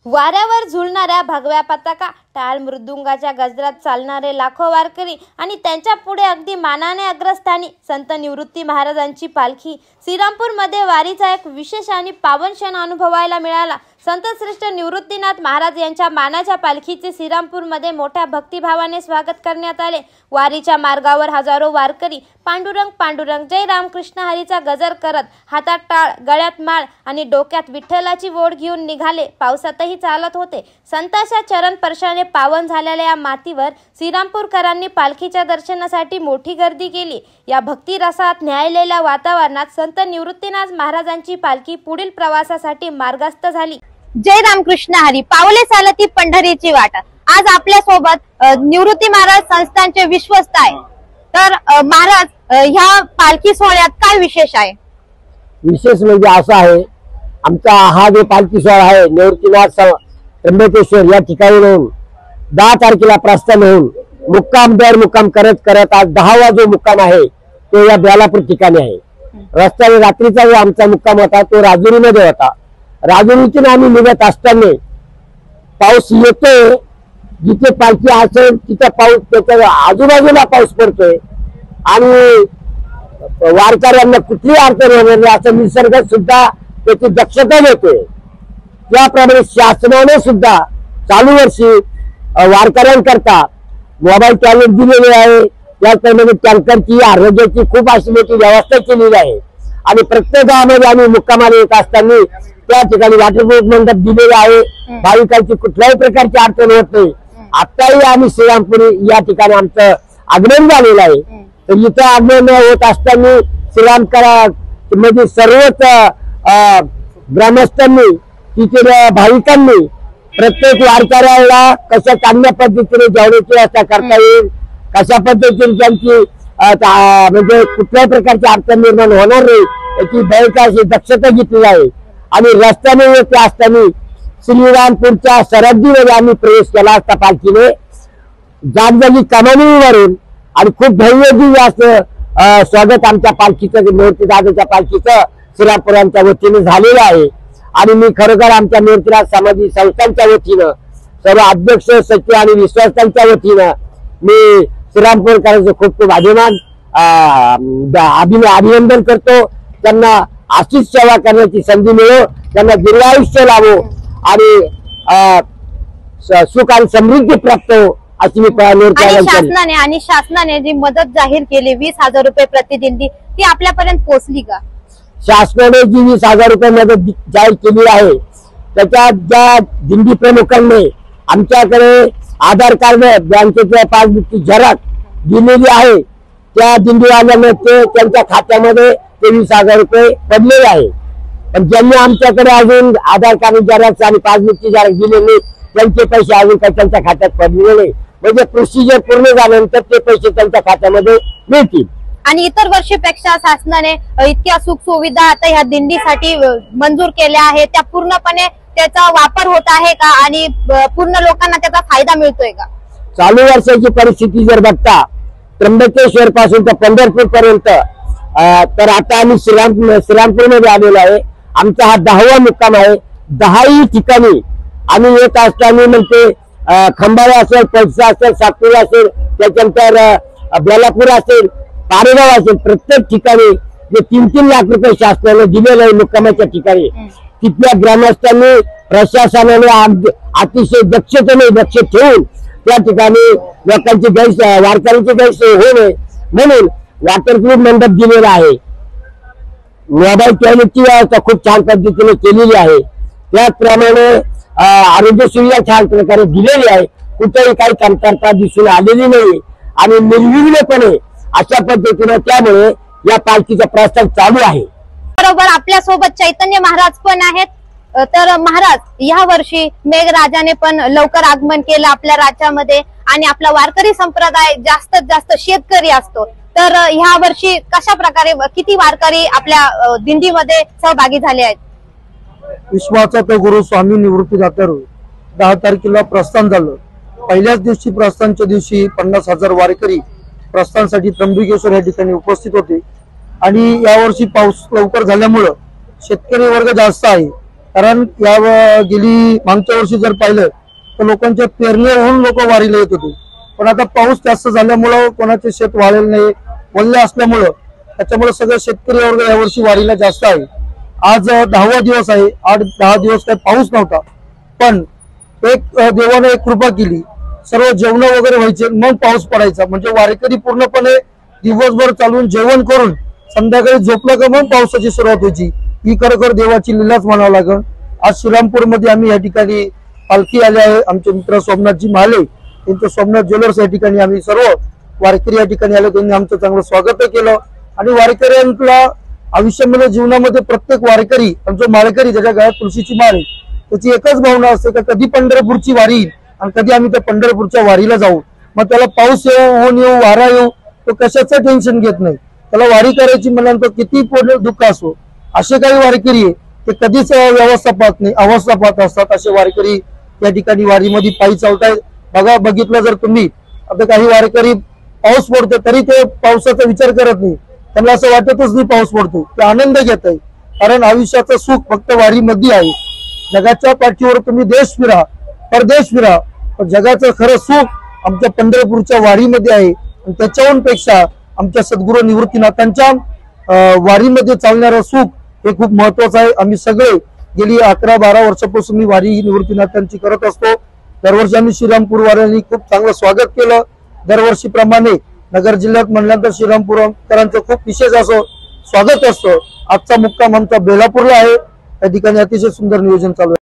वाऱ्यावर झुलणाऱ्या भगव्या पताका, टाळ मृदुंगाच्या गजरात चालणारे लाखो वारकरी आणि त्यांच्या पुढे अगदी मानाने अग्रस्थानी संत निवृत्ती महाराजांची पालखी. श्रीरामपूरमध्ये वारीचा एक विशेष आणि पावन क्षण अनुभवायला मिळाला. संत श्रेष्ठ निवृत्तीनाथ महाराज यांच्या मानाच्या पालखीचे श्रीरामपूरमध्ये मोठ्या भक्तिभावाने स्वागत करण्यात आले. वारीच्या मार्गावर हजारो वारकरी पांडुरंग पांडुरंग जय रामकृष्ण हरीचा गजर करत, हातात टाळ, गळ्यात माळ आणि डोक्यात विठ्ठलाची ओढ घेऊन निघाले. पावसातही चालत होते. संतांच्या चरण स्पर्शाने पावन झालेल्या या मातीवर श्रीरामपूरकरांनी पालखीच्या दर्शनासाठी मोठी गर्दी केली. या भक्ती रसात न्यायलेल्या वातावरणात संत निवृत्तीनाथ महाराजांची पालखी पुढील प्रवासासाठी मार्गस्थ झाली. जय रामकृष्ण हरी, पावले चालती पंढरीची वाट. आज आपल्या सोबत निवृत्ती महाराज संस्थांचे विश्वस्त आहे. तर महाराज, ह्या पालखी सोहळ्यात काय विशेष आहे? विशेष म्हणजे असं आहे, आमचा हा जो पालखी सोहळा आहे निवृत्तीनाथ त्र्यंबकेश्वर या ठिकाणी राहून 10 तारखेला प्रस्थान होऊन मुक्काम दर मुक्काम करत करत आज 10वा जो मुक्काम आहे तो या बेलापूर ठिकाणी आहे. रस्त्याने रात्रीचा जो आमचा मुक्काम होता तो राजुरीमध्ये होता. राजुरीतून आम्ही निघत असताना पाऊस येतोय, जिथे पालखी असेल तिथे पाऊस, त्याच्या आजूबाजूला पाऊस पडतोय आणि वारकऱ्यांना कुठली अडचण होणार नाही असं निसर्ग सुद्धा त्याची दक्षता घेतोय. त्याप्रमाणे शासनाने सुद्धा चालू वर्षी वारकऱ्यांकरता मोबाईल टॉयलेट दिलेले आहे. त्याचप्रमाणे टँकरची, आरोग्याची खूप अशी मोठी व्यवस्था केलेली आहे आणि प्रत्येक गावामध्ये आम्ही मुक्कामाला येत असताना त्या ठिकाणी वॉटरप्रूफ मंडप दिलेला आहे. भाविकांची कुठल्याही प्रकारची अडचण होत नाही. आताही आम्ही श्रीरामपुरी या ठिकाणी आमचं आगमन झालेलं आहे. तर इथं आगमन होत असताना श्रीरामकरा मध्ये सर्वच ग्रामस्थांनी, तिथील भाविकांनी प्रत्येक वारकऱ्याला कशा चांगल्या पद्धतीने जेवणाची व्यवस्था करता येईल, कशा पद्धतीने त्यांची म्हणजे कुठल्याही प्रकारची अडचण निर्माण होणार नाही याची भयंकर दक्षता घेतलेली आहे. आणि रस्त्याने येत असताना श्रीरामपूरच्या सरहद्दीमध्ये आम्ही प्रवेश केला असता पालखीने. जागजागी कमानीवरून आणि खूप भव्य असं स्वागत आमच्या पालखीचं, निवृत्ती दादाच्या पालखीचं श्रीरामपुरांच्या वतीने झालेलं आहे. आणि मी खरोखर आमच्या निवृत्तीनाथ समाधी संस्थांच्या वतीनं, सर्व अध्यक्ष, सचिव आणि विश्वासांच्या वतीनं मी श्रीरामपूरकरांचं खूप खूप अभिनंदन करतो. त्यांना अशीच सेवा करण्याची संधी मिळो, त्यांना दीर्घायुष्य लाभो आणि सुख आणि समृद्धी प्राप्त हो अशी मी शासनाने जी मदत जाहीर केली 20,000 रुपये प्रतिदिंडी, ती आपल्यापर्यंत पोहोचली का? शासनाने जी 20,000 रुपये मदत जाहीर केली आहे त्याच्यात ज्या दिंडी प्रमुखांनी आमच्याकडे आधार कार्ड, बँकेच्या पासबुकची झेरॉक्स दिलेली आहे, त्या दिंडीवाल्यांना ते त्यांच्या खात्यामध्ये 23,000 रुपये पडलेले आहे. पण ज्यांनी आमच्याकडे अजून आधार कार्ड झेरॉक्स आणि पासबुकची झेरॉक्स दिलेली त्यांचे पैसे अजून काही त्यांच्या खात्यात पडलेले नाही. म्हणजे प्रोसिजर पूर्ण झाल्यानंतर ते पैसे त्यांच्या खात्यामध्ये मिळतील. आणि इतर वर्षीपेक्षा शासनाने इतक्या सुख सुविधा आता ह्या दिंडीसाठी मंजूर केल्या आहेत, त्या पूर्णपणे त्याचा वापर होत आहे का आणि पूर्ण लोकांना त्याचा फायदा मिळतोय का? चालू वर्षाची परिस्थिती जर बघता त्र्यंबकेश्वर पासून तर पंढरपूर पर्यंत, तर आता आम्ही श्रीरामपूरमध्ये आलेलो आहे. आमचा हा 10वा मुक्काम आहे. 10ही ठिकाणी आम्ही येत असताना म्हणते खंबाळे असेल, पळसा असेल, सातपुरा असेल, त्याच्यानंतर बेलापूर असेल, पारेगाव असेल, प्रत्येक ठिकाणी जे 3-3 लाख रुपये शासनाने दिलेले आहे मुक्कामाच्या ठिकाणी, तिथल्या ग्रामस्थांनी, प्रशासनाने अतिशय दक्षतेने लक्ष ठेवून त्या ठिकाणी लोकांची वारकऱ्यांची गैरसोय होऊ नये म्हणून वॉटरप्रूफ मंडप दिलेला आहे. मोबाईल टॉयलेटची व्यवस्था खूप छान पद्धतीने केलेली आहे. त्याचप्रमाणे आरोग्य सुविधा छान प्रकारे दिलेली आहे. कुठेही काही कमतरता दिसून आलेली नाही आणि निर्विघ्नपणे अशा पद्धतीने त्यामुळे या पालखीचा प्रस्थान चालू आहे. बरोबर, आपल्या सोबत चैतन्य महाराज पण आहेत. तर महाराज, या वर्षी मेघराजाने पण लवकर आगमन केलं आपल्या राज्यामध्ये आणि आपला वारकरी संप्रदाय जास्तीत जास्त शेतकरी असतो. तर ह्या वर्षी कशा प्रकारे, किती वारकरी आपल्या दिंडीमध्ये सहभागी झाले आहेत? विश्वाचा तो गुरु स्वामी निवृत्तीनाथ 10 तारखेला प्रस्थान झालं. पहिल्याच दिवशी प्रस्थानच्या दिवशी 50,000 वारकरी प्रस्थानासाठी त्र्यंबकेश्वर या ठिकाणी उपस्थित होते. आणि यावर्षी पाऊस लवकर झाल्यामुळं शेतकरी वर्ग जास्त आहे कारण गेली मागच्या वर्षी जर पाहिलं तर लोकांच्या पेरण्या होऊन लोक वारीला येत होते, पण आता पाऊस जास्त झाल्यामुळं कोणाचे शेत वाळेल नाही, वल्ले असल्यामुळं त्याच्यामुळे सगळं शेतकरी वर्ग यावर्षी वारीला जास्त आहे. आज 10वा दिवस आहे. 8-10 दिवस काही पाऊस नव्हता, पण देवाने एक कृपा केली, सर्व जेवण वगैरे व्हायचे मग पाऊस पडायचा. म्हणजे वारकरी पूर्णपणे दिवसभर चालून जेवण करून संध्याकाळी झोपलं का मग पावसाची सुरुवात व्हायची. ही खरोखर देवाची लीलाच म्हणावं लागेल. आज श्रीरामपूरमध्ये आम्ही या ठिकाणी पालखी आले आहे. आमचे मित्र सोमनाथजी महाले त्यांचं सोमनाथ ज्वेलर्स या ठिकाणी आम्ही सर्व वारकरी या ठिकाणी आलो. त्यांनी आमचं चांगलं स्वागत केलं. आणि वारकऱ्यांना आयुष्यामध्ये जीवनामध्ये प्रत्येक वारकरी आमचा माळकरी ज्याच्या गळ्यात तुळशीची माळ आहे त्याची एकच भावना असते का कधी पंढरपूरची वारी येईल आणि कधी आम्ही त्या पंढरपूरच्या वारीला जाऊ. मग त्याला पाऊस येऊ, ऊन येऊ, वारा येऊ, तो कशाचं टेन्शन घेत नाही. त्याला वारी करायची म्हणल्यानंतर किती दुःख असो. असे काही वारकरी आहे ते कधीच व्यवस्था पाहत नाही, अवस्था पाहत असतात. असे वारकरी या ठिकाणी वारीमध्ये पायी चालतायत. बघितलं जर तुम्ही आता काही वारकरी पाऊस पडतो तरी ते पावसाचा विचार करत नाही, त्यांना असं वाटतच नाही पाऊस पडतो, ते आनंद घेत आहे. कारण आयुष्याचं सुख फक्त वारीमध्ये आहे. जगाच्या पाठीवर तुम्ही देश फिरा, परदेश फिरा, पण जगाचं खरं सुख आमच्या पंढरपूरच्या वारीमध्ये आहे. आणि त्याच्याहून पेक्षा आमच्या सद्गुरू निवृत्तीनाथांच्या वारीमध्ये चालणारं सुख हे खूप महत्वाचं आहे. आम्ही सगळे गेली 11-12 वर्षापासून मी वारी निवृत्तीनाथांची करत असतो. दरवर्षी आम्ही श्रीरामपूर वाऱ्यांनी खूप चांगलं स्वागत केलं. दरवर्षीप्रमाणे नगर जिल्ह्यात म्हणल्यानंतर श्रीरामपूरकरांचं खूप विशेष असं स्वागत असतं. आजचा मुक्काम आमचा बेलापूरला आहे. त्या ठिकाणी अतिशय सुंदर नियोजन चालू आहे.